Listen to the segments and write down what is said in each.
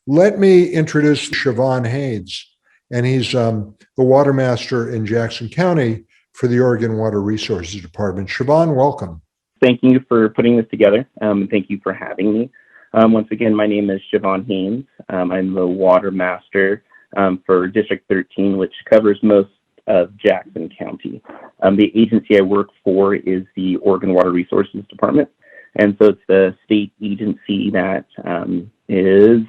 Let me introduce Shavon Haynes, and he's the water master in Jackson County for the Oregon Water Resources Department. Shavon, welcome. Thank you for putting this together. Thank you for having me. Once again, my name is Shavon Haynes. I'm the water master for District 13, which covers most of Jackson County. The agency I work for is the Oregon Water Resources Department. And so it's the state agency that is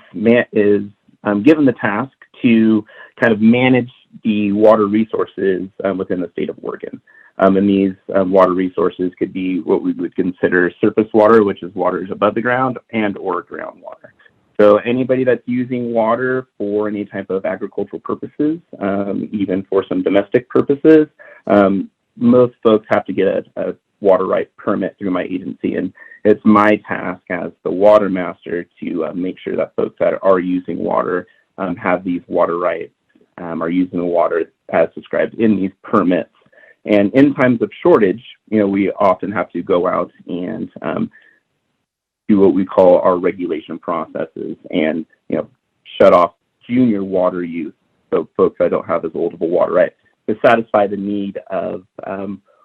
given the task to kind of manage the water resources within the state of Oregon. And these water resources could be what we would consider surface water, which is waters above the ground, and or groundwater. So anybody that's using water for any type of agricultural purposes, even for some domestic purposes, most folks have to get a water right permit through my agency. And it's my task as the water master to make sure that folks that are using water have these water rights, are using the water as described in these permits. And in times of shortage, we often have to go out and do what we call our regulation processes and, shut off junior water use, so folks that don't have as old of a water right, to satisfy the need of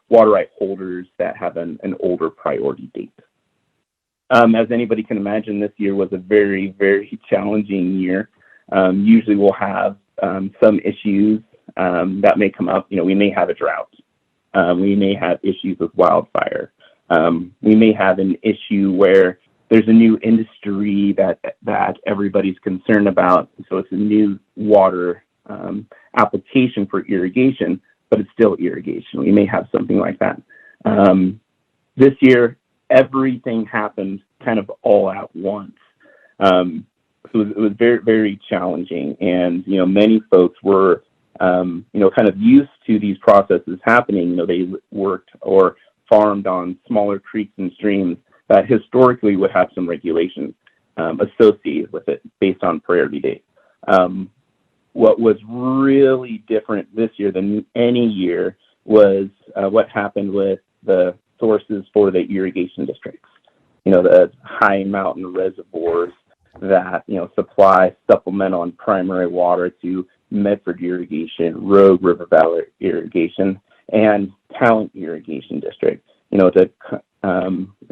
water right holders that have an older priority date. As anybody can imagine, this year was a very, very challenging year. Usually we'll have some issues that may come up. We may have a drought. We may have issues with wildfire. We may have an issue where there's a new industry that everybody's concerned about. So it's a new water application for irrigation, but it's still irrigation. We may have something like that. This year, everything happened kind of all at once. So it was very, very challenging. And, many folks were kind of used to these processes happening. They worked or farmed on smaller creeks and streams that historically would have some regulations associated with it based on priority date. What was really different this year than any year was what happened with the sources for the irrigation districts. The high mountain reservoirs that, supply supplemental and primary water to Medford Irrigation, Rogue River Valley Irrigation, and Talent Irrigation District.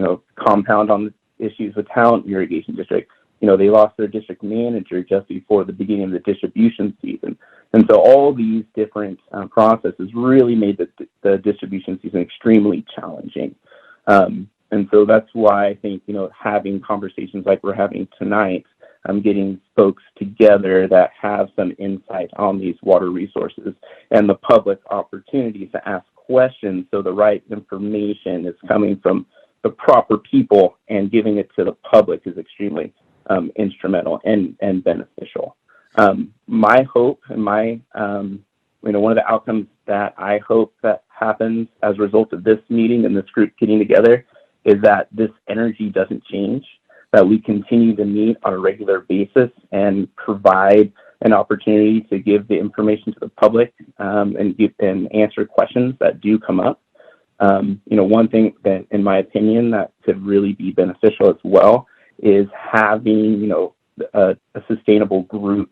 To compound on the issues with Talent Irrigation District, they lost their district manager just before the beginning of the distribution season. And so all these different processes really made the distribution season extremely challenging. And so that's why I think, having conversations like we're having tonight, getting folks together that have some insight on these water resources and the public opportunities to ask questions so the right information is coming from the proper people and giving it to the public is extremely instrumental and beneficial. My hope and my, one of the outcomes that I hope that happens as a result of this meeting and this group getting together is that this energy doesn't change, that we continue to meet on a regular basis and provide an opportunity to give the information to the public and answer questions that do come up. One thing that, in my opinion, that could really be beneficial as well is having, a sustainable group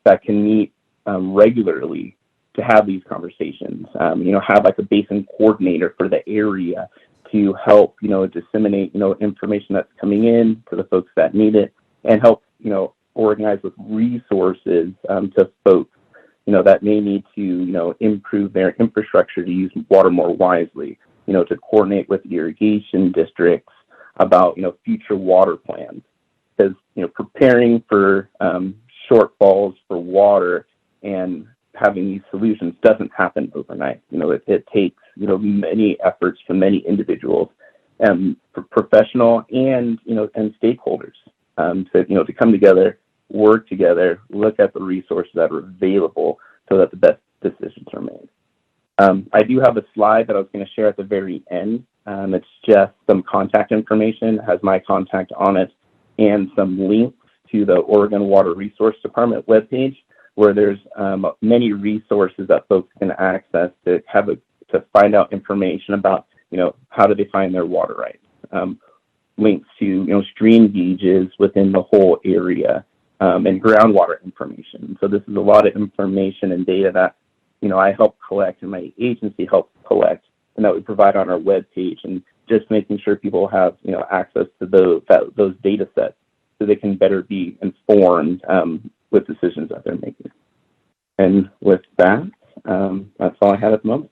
that can meet regularly to have these conversations. Have like a basin coordinator for the area to help, disseminate, information that's coming in to the folks that need it, and help, organize with resources to folks, that may need to, improve their infrastructure to use water more wisely, to coordinate with irrigation districts about, future water plans. Because, preparing for shortfalls for water and having these solutions doesn't happen overnight. It takes, many efforts from many individuals, professional and, and stakeholders to come together, work together, look at the resources that are available so that the best decisions are made. I do have a slide that I was going to share at the very end. It's just some contact information, it has my contact on it, and some links to the Oregon Water Resource Department webpage, where there's many resources that folks can access to find out information about, how do they find their water rights. Links to, stream gauges within the whole area, and groundwater information. So this is a lot of information and data that, I help collect and my agency helps collect, and that we provide on our webpage, and just making sure people have, access to those data sets so they can better be informed with decisions that they're making. And with that, that's all I had at the moment.